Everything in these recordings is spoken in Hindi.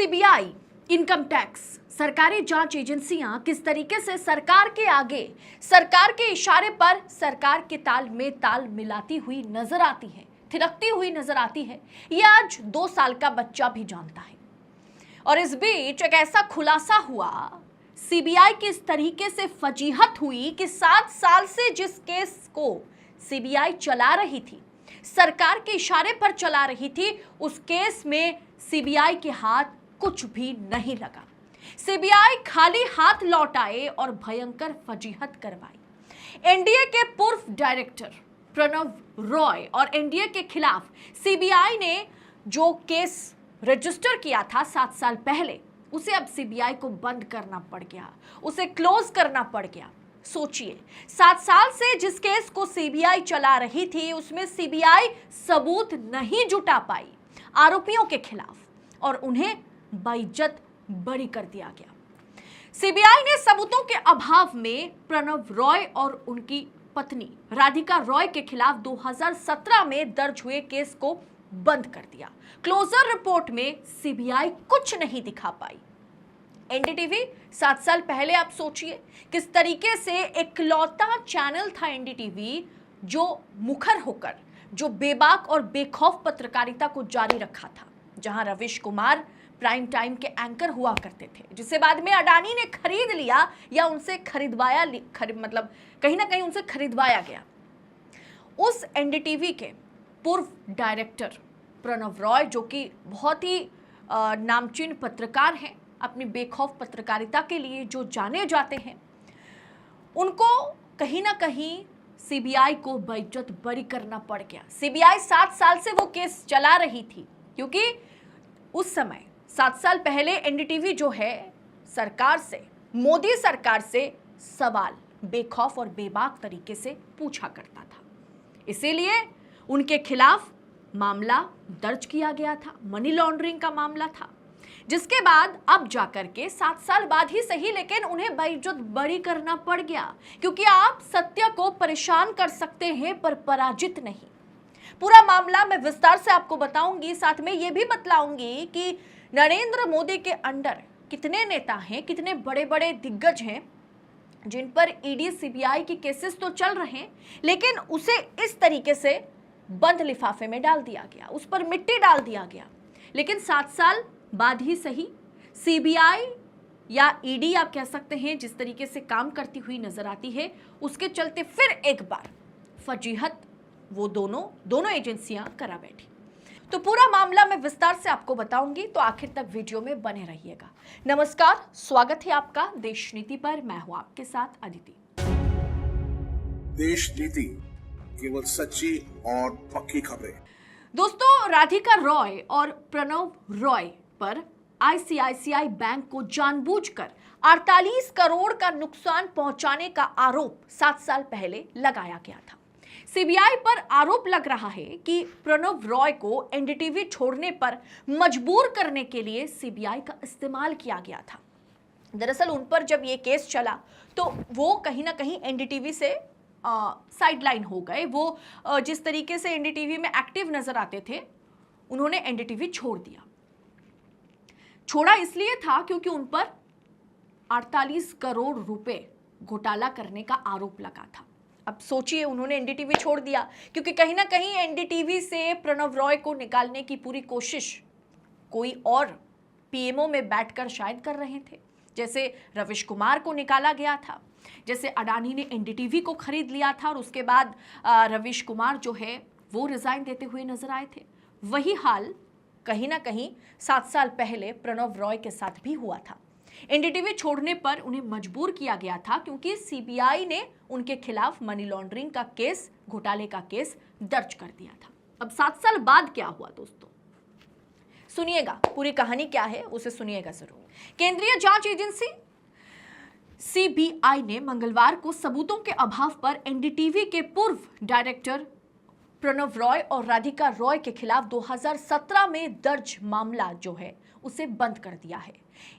सीबीआई, इनकम टैक्स, सरकारी जांच एजेंसियां किस तरीके से सरकार के आगे, सरकार के इशारे पर सरकार के ताल में ताल मिलाती हुई नजर आती है, थिरकती हुई नजर आती है, ये आज 2 साल का बच्चा भी जानता है। और इस बीच एक ऐसा खुलासा हुआ, सीबीआई की इस तरीके से फजीहत हुई कि 7 साल से जिस केस को सीबीआई चला रही थी, सरकार के इशारे पर चला रही थी, उस केस में सीबीआई के हाथ कुछ भी नहीं लगा। सीबीआई खाली हाथ लौट आए और भयंकर फजीहत करवाई। एनडीए के पूर्व डायरेक्टर प्रणव रॉय और एनडीए के खिलाफ सीबीआई ने जो केस रजिस्टर किया था 7 साल पहले, उसे अब सीबीआई को बंद करना पड़ गया, उसे क्लोज करना पड़ गया। सोचिए, 7 साल से जिस केस को सीबीआई चला रही थी, उसमें सीबीआई सबूत नहीं जुटा पाई आरोपियों के खिलाफ और उन्हें बाइज्जत बरी कर दिया गया। सीबीआई ने सबूतों के अभाव में प्रणव रॉय और उनकी पत्नी राधिका रॉय के खिलाफ 2017 में दर्ज हुए केस को बंद कर दिया। क्लोजर रिपोर्ट में सीबीआई कुछ नहीं दिखा पाई। एनडीटीवी 7 साल पहले आप सोचिए किस तरीके से इकलौता चैनल था एनडीटीवी जो मुखर होकर, जो बेबाक और बेखौफ पत्रकारिता को जारी रखा था, जहां रविश कुमार प्राइम टाइम के एंकर हुआ करते थे, जिसे बाद में अडानी ने खरीद लिया या उनसे खरीदवाया, मतलब कहीं ना कहीं उनसे खरीदवाया गया। उस एनडीटीवी के पूर्व डायरेक्टर प्रणव रॉय, जो कि बहुत ही नामचीन पत्रकार हैं, अपनी बेखौफ पत्रकारिता के लिए जो जाने जाते हैं, उनको कहीं ना कहीं सीबीआई को बेइज्जत बरी करना पड़ गया। सीबीआई 7 साल से वो केस चला रही थी, क्योंकि उस समय 7 साल पहले एनडीटीवी जो है सरकार से, मोदी सरकार से सवाल बेखौफ और बेबाक तरीके से पूछा करता था। इसीलिए उनके खिलाफ मामला दर्ज किया गया था, मनी लॉन्ड्रिंग का मामला था, जिसके बाद अब जाकर के 7 साल बाद ही सही, लेकिन उन्हें बेइज्जत बरी करना पड़ गया, क्योंकि आप सत्य को परेशान कर सकते हैं पर पराजित नहीं। पूरा मामला मैं विस्तार से आपको बताऊंगी, साथ में ये भी बतलाऊंगी कि नरेंद्र मोदी के अंडर कितने नेता हैं, कितने बड़े बड़े दिग्गज हैं जिन पर ईडी सीबीआई की केसेस तो चल रहे हैं, लेकिन उसे इस तरीके से बंद लिफाफे में डाल दिया गया, उस पर मिट्टी डाल दिया गया। लेकिन 7 साल बाद ही सही, सीबीआई या ईडी आप कह सकते हैं, जिस तरीके से काम करती हुई नजर आती है, उसके चलते फिर एक बार फजीहत वो दोनों एजेंसियां करा बैठी। तो पूरा मामला मैं विस्तार से आपको बताऊंगी, तो आखिर तक वीडियो में बने रहिएगा। नमस्कार, स्वागत है आपका देश नीति पर। मैं हूं आपके साथ अदिति। देश नीति, केवल सच्ची और पक्की खबरें। दोस्तों, राधिका रॉय और प्रणव रॉय पर आईसीआईसीआई बैंक को जानबूझकर 48 करोड़ का नुकसान पहुंचाने का आरोप 7 साल पहले लगाया गया था। सीबीआई पर आरोप लग रहा है कि प्रणव रॉय को एनडीटीवी छोड़ने पर मजबूर करने के लिए सीबीआई का इस्तेमाल किया गया था। दरअसल उन पर जब ये केस चला तो वो कहीं ना कहीं एनडीटीवी से साइडलाइन हो गए। वो जिस तरीके से एनडीटीवी में एक्टिव नजर आते थे, उन्होंने एनडीटीवी छोड़ दिया। छोड़ा इसलिए था क्योंकि उन पर 48 करोड़ रुपए घोटाला करने का आरोप लगा था। अब सोचिए, उन्होंने एनडीटीवी छोड़ दिया क्योंकि कहीं ना कहीं एनडीटीवी से प्रणव रॉय को निकालने की पूरी कोशिश कोई और पीएमओ में बैठकर शायद कर रहे थे। जैसे रविश कुमार को निकाला गया था, जैसे अडानी ने एनडीटीवी को खरीद लिया था और उसके बाद रविश कुमार जो है वो रिजाइन देते हुए नजर आए थे। वही हाल कहीं ना कहीं 7 साल पहले प्रणव रॉय के साथ भी हुआ था। एनडीटीवी छोड़ने पर उन्हें मजबूर किया गया था क्योंकि सीबीआई ने उनके खिलाफ मनी लॉन्ड्रिंग का केस, घोटाले का केस दर्ज कर दिया था। अब 7 साल बाद क्या हुआ दोस्तों, सुनिएगा, पूरी कहानी क्या है उसे सुनिएगा जरूर। केंद्रीय जांच एजेंसी सीबीआई ने मंगलवार को सबूतों के अभाव पर एनडीटीवी के पूर्व डायरेक्टर प्रणव रॉय और राधिका रॉय के खिलाफ 2017 में दर्ज मामला जो है उसे बंद कर दिया है।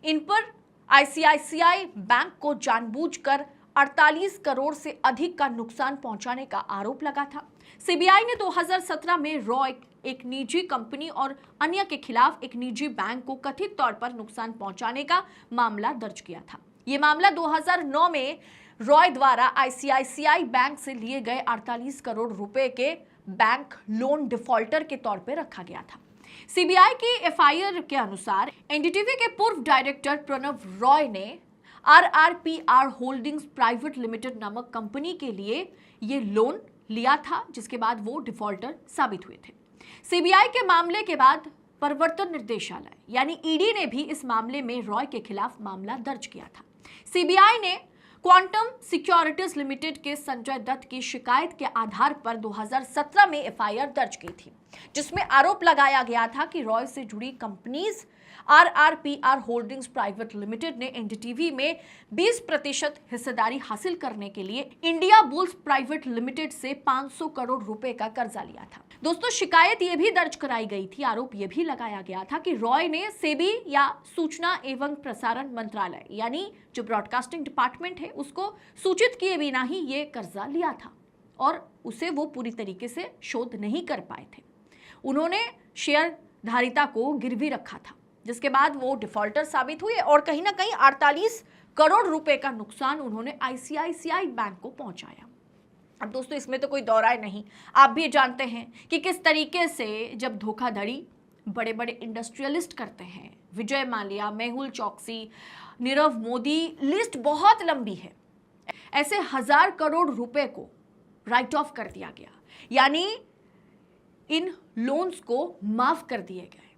इन पर आईसीआईसीआई बैंक को जानबूझकर 48 करोड़ से अधिक का नुकसान पहुंचाने का आरोप लगा था। सीबीआई ने 2017 में रॉय एक निजी कंपनी और अन्य के खिलाफ एक निजी बैंक को कथित तौर पर नुकसान पहुंचाने का मामला दर्ज किया था। ये मामला 2009 में रॉय द्वारा आईसीआईसीआई बैंक से लिए गए 48 करोड़ रुपए के बैंक लोन डिफॉल्टर के तौर पर रखा गया था। सीबीआई की एफआईआर के अनुसार एनडीटीवी के पूर्व डायरेक्टर प्रणव रॉय ने आरआरपीआर होल्डिंग्स प्राइवेट लिमिटेड नामक कंपनी के लिए ये लोन लिया था, जिसके बाद वो डिफॉल्टर साबित हुए थे। सीबीआई के मामले के बाद प्रवर्तन निर्देशालय यानी ईडी ने भी इस मामले में रॉय के खिलाफ मामला दर्ज किया था। सीबीआई ने क्वांटम सिक्योरिटीज लिमिटेड के संजय दत्त की शिकायत के आधार पर 2017 में एफआईआर दर्ज की थी, जिसमें आरोप लगाया गया था कि रॉय से जुड़ी companies RRPR holdings private limited ने एनडीटीवी में 20% हिस्सेदारी हासिल करने के लिए इंडिया बुल्स प्राइवेट लिमिटेड से 500 करोड़ रुपए का कर्जा लिया था। दोस्तों, शिकायत यह भी दर्ज कराई गई थी, आरोप यह भी लगाया गया था कि रॉय ने सेबी या सूचना एवं प्रसारण मंत्रालय यानी जो ब्रॉडकास्टिंग डिपार्टमेंट है उसको सूचित किए बिना ही ये कर्जा लिया था और उसे वो पूरी तरीके से शोध नहीं कर पाए थे। उन्होंने शेयर धारिता को गिरवी रखा था, जिसके बाद वो डिफॉल्टर साबित हुए और कहीं ना कहीं 48 करोड़ रुपए का नुकसान उन्होंने आईसीआईसीआई बैंक को पहुंचाया। अब दोस्तों, इसमें तो कोई दौराय नहीं, आप भी जानते हैं कि किस तरीके से जब धोखाधड़ी बड़े बड़े इंडस्ट्रियलिस्ट करते हैं, विजय माल्या, मेहुल चौकसी, नीरव मोदी, लिस्ट बहुत लंबी है। ऐसे 1000 करोड़ रुपए को राइट ऑफ कर दिया गया, यानी इन लोन्स को माफ कर दिए गए।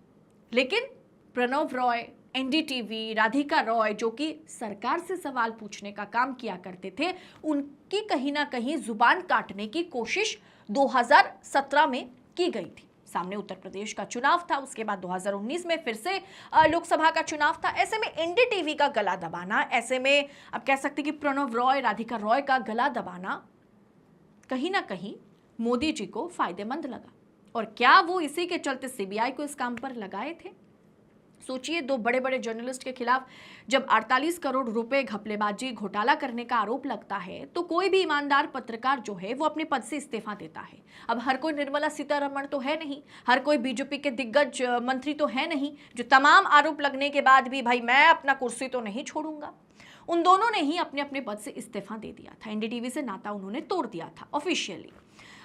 लेकिन प्रणव रॉय, एनडीटीवी, राधिका रॉय जो कि सरकार से सवाल पूछने का काम किया करते थे, उनकी कहीं ना कहीं जुबान काटने की कोशिश 2017 में की गई थी। सामने उत्तर प्रदेश का चुनाव था, उसके बाद 2019 में फिर से लोकसभा का चुनाव था। ऐसे में एनडीटीवी का गला दबाना, ऐसे में अब कह सकते कि प्रणव रॉय, राधिका रॉय का गला दबाना कहीं ना कहीं मोदी जी को फायदेमंद लगा। और क्या वो इसी के चलते सीबीआई को इस काम पर लगाए थे? सोचिए, दो बड़े बड़े जर्नलिस्ट के खिलाफ जब 48 करोड़ रुपए घपलेबाजी घोटाला करने का आरोप लगता है तो कोई भी ईमानदार पत्रकार जो है वो अपने पद से इस्तीफा देता है। अब हर कोई निर्मला सीतारमण तो है नहीं, हर कोई बीजेपी के दिग्गज मंत्री तो है नहीं जो तमाम आरोप लगने के बाद भी भाई मैं अपना कुर्सी तो नहीं छोड़ूंगा। उन दोनों ने ही अपने अपने पद से इस्तीफा दे दिया था, एनडीटीवी से नाता उन्होंने तोड़ दिया था ऑफिशियली।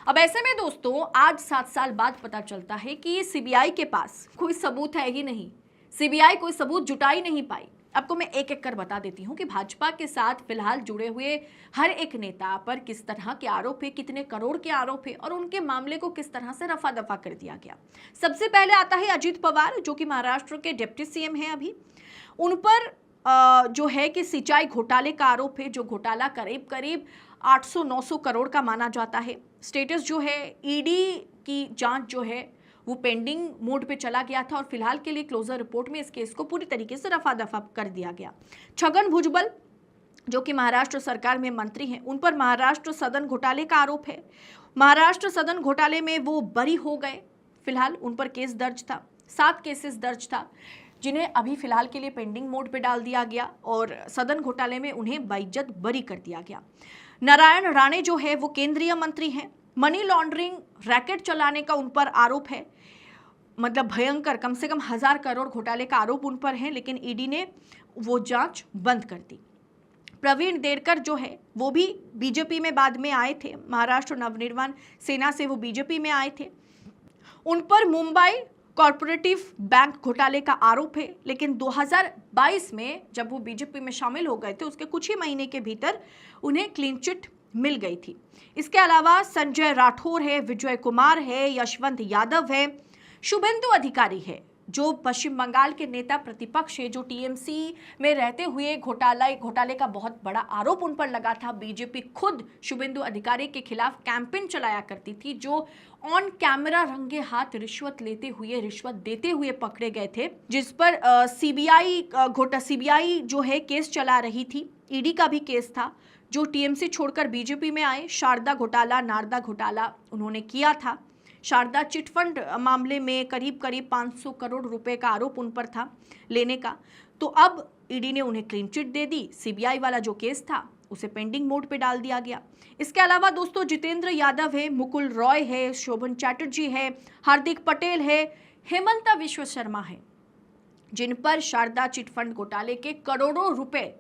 अब ऐसे में दोस्तों, आज 7 साल बाद पता चलता है कि सीबीआई के पास कोई सबूत है ही नहीं, सीबीआई कोई सबूत जुटा ही नहीं पाई। आपको मैं एक एक कर बता देती हूं कि भाजपा के साथ फिलहाल जुड़े हुए हर एक नेता पर किस तरह के आरोप है, कितने करोड़ के आरोप है और उनके मामले को किस तरह से रफा दफा कर दिया गया। सबसे पहले आता है अजीत पवार, जो कि महाराष्ट्र के डिप्टी सीएम हैं अभी। उन पर जो है कि सिंचाई घोटाले का आरोप है, जो घोटाला करीब करीब 800-900 करोड़ का माना जाता है। स्टेटस जो है, ईडी की जांच जो है वो पेंडिंग मोड पे चला गया था और फिलहाल के लिए क्लोजर रिपोर्ट में इस केस को पूरी तरीके से रफा दफा कर दिया गया। छगन भुजबल, जो कि महाराष्ट्र सरकार में मंत्री हैं, उन पर महाराष्ट्र सदन घोटाले का आरोप है। महाराष्ट्र सदन घोटाले में वो बरी हो गए। फिलहाल उन पर केस दर्ज था, 7 केसेस दर्ज था, जिन्हें अभी फिलहाल के लिए पेंडिंग मोड पे डाल दिया गया और सदन घोटाले में उन्हें बाइज्जत बरी कर दिया गया। नारायण राणे जो है वो केंद्रीय मंत्री हैं। मनी लॉन्ड्रिंग रैकेट चलाने का उन पर आरोप है, मतलब भयंकर, कम से कम 1000 करोड़ घोटाले का आरोप उन पर है, लेकिन ईडी ने वो जांच बंद कर दी। प्रवीण देरकर जो है वो भी बीजेपी में बाद में आए थे, महाराष्ट्र नवनिर्माण सेना से वो बीजेपी में आए थे। उन पर मुंबई कॉर्पोरेटिव बैंक घोटाले का आरोप है, लेकिन 2022 में जब वो बीजेपी में शामिल हो गए थे उसके कुछ ही महीने के भीतर उन्हें क्लीन चिट मिल गई थी। इसके अलावा संजय राठौर है, विजय कुमार है, यशवंत यादव है, शुभेंदु अधिकारी है, जो पश्चिम बंगाल के नेता प्रतिपक्ष है, जो टीएमसी में रहते हुए घोटाले का बहुत बड़ा आरोप उन पर लगा था। बीजेपी खुद शुभेंदु अधिकारी के खिलाफ कैंपेन चलाया करती थी, जो ऑन कैमरा रंगे हाथ रिश्वत देते हुए पकड़े गए थे, जिस पर सीबीआई जो है केस चला रही थी। ईडी का भी केस था, जो टीएमसी छोड़कर बीजेपी में आए। शारदा घोटाला, नारदा घोटाला उन्होंने किया था। शारदा चिटफंड मामले में करीब 500 करोड़ रुपए का आरोप उन पर था लेने का। तो अब ईडी ने उन्हें क्लीन चिट दे दी। सीबीआई वाला जो केस था उसे पेंडिंग मोड पे डाल दिया गया। इसके अलावा दोस्तों जितेंद्र यादव है, मुकुल रॉय है, शोभन चैटर्जी है, हार्दिक पटेल है, हेमंता विश्व शर्मा है, जिन पर शारदा चिटफंड घोटाले के करोड़ों रुपए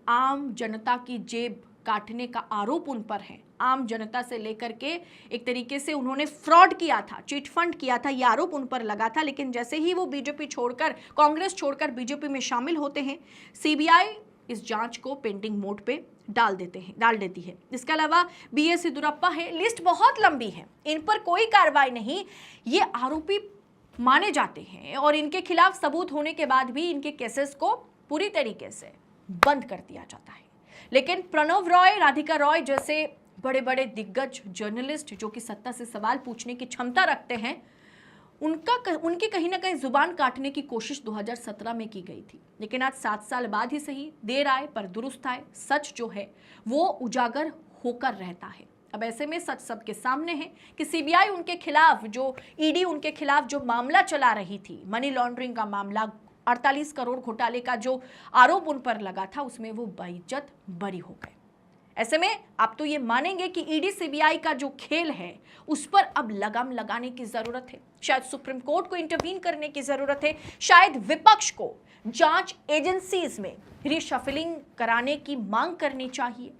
आम जनता की जेब काटने का आरोप उन पर है। आम जनता से लेकर के एक तरीके से उन्होंने फ्रॉड किया था, चिटफंड किया था, यह आरोप उन पर लगा था। लेकिन जैसे ही वो बीजेपी छोड़कर, कांग्रेस छोड़कर बीजेपी में शामिल होते हैं, सीबीआई इस जांच को पेंडिंग मोड पे डाल देती है। इसके अलावा बीएस येदियुरप्पा है, लिस्ट बहुत लंबी है, इन पर कोई कार्रवाई नहीं, ये आरोपी माने जाते हैं और इनके खिलाफ सबूत होने के बाद भी इनके केसेस को पूरी तरीके से बंद कर दिया जाता है। लेकिन प्रणव रॉय, राधिका रॉय जैसे बड़े बड़े दिग्गज जर्नलिस्ट जो कि सत्ता से सवाल पूछने की क्षमता रखते हैं, उनकी कहीं ना कहीं जुबान काटने की कोशिश 2017 में की गई थी। लेकिन आज 7 साल बाद ही सही, देर आए पर दुरुस्त आए, सच जो है वो उजागर होकर रहता है। अब ऐसे में सच सबके सामने है कि सीबीआई उनके खिलाफ, जो ईडी उनके खिलाफ जो मामला चला रही थी, मनी लॉन्ड्रिंग का मामला, 48 करोड़ घोटाले का जो आरोप उन पर लगा था, उसमें वो बाइज्जत बरी हो गए। ऐसे में आप तो ये मानेंगे कि ईडी सीबीआई का जो खेल है उस पर अब लगाम लगाने की जरूरत है। शायद सुप्रीम कोर्ट को इंटरवीन करने की जरूरत है, शायद विपक्ष को जांच एजेंसीज में रिशफलिंग कराने की मांग करनी चाहिए।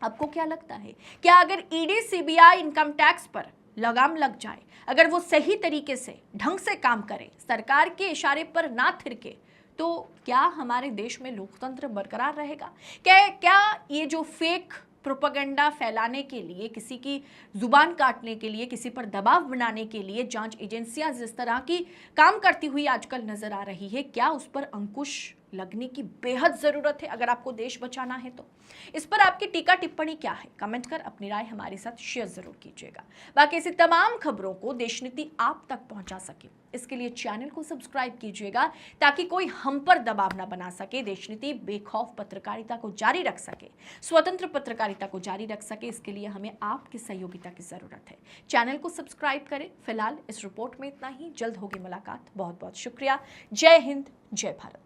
आपको क्या लगता है, क्या अगर ईडी सीबीआई इनकम टैक्स पर लगाम लग जाए, अगर वो सही तरीके से ढंग से काम करे, सरकार के इशारे पर ना थिरके, तो क्या हमारे देश में लोकतंत्र बरकरार रहेगा? क्या ये जो फेक प्रोपेगेंडा फैलाने के लिए, किसी की जुबान काटने के लिए, किसी पर दबाव बनाने के लिए जांच एजेंसियां जिस तरह की काम करती हुई आजकल नजर आ रही है, क्या उस पर अंकुश लगने की बेहद जरूरत है अगर आपको देश बचाना है तो? इस पर आपकी टीका टिप्पणी क्या है? कमेंट कर अपनी राय हमारे साथ शेयर जरूर कीजिएगा। बाकी ऐसी तमाम खबरों को देशनीति आप तक पहुंचा सके, इसके लिए चैनल को सब्सक्राइब कीजिएगा ताकि कोई हम पर दबाव ना बना सके। देशनीति बेखौफ पत्रकारिता को जारी रख सके, स्वतंत्र पत्रकारिता को जारी रख सके, इसके लिए हमें आपकी सहयोगिता की जरूरत है। चैनल को सब्सक्राइब करें। फिलहाल इस रिपोर्ट में इतना ही, जल्द होगी मुलाकात। बहुत बहुत शुक्रिया। जय हिंद, जय भारत।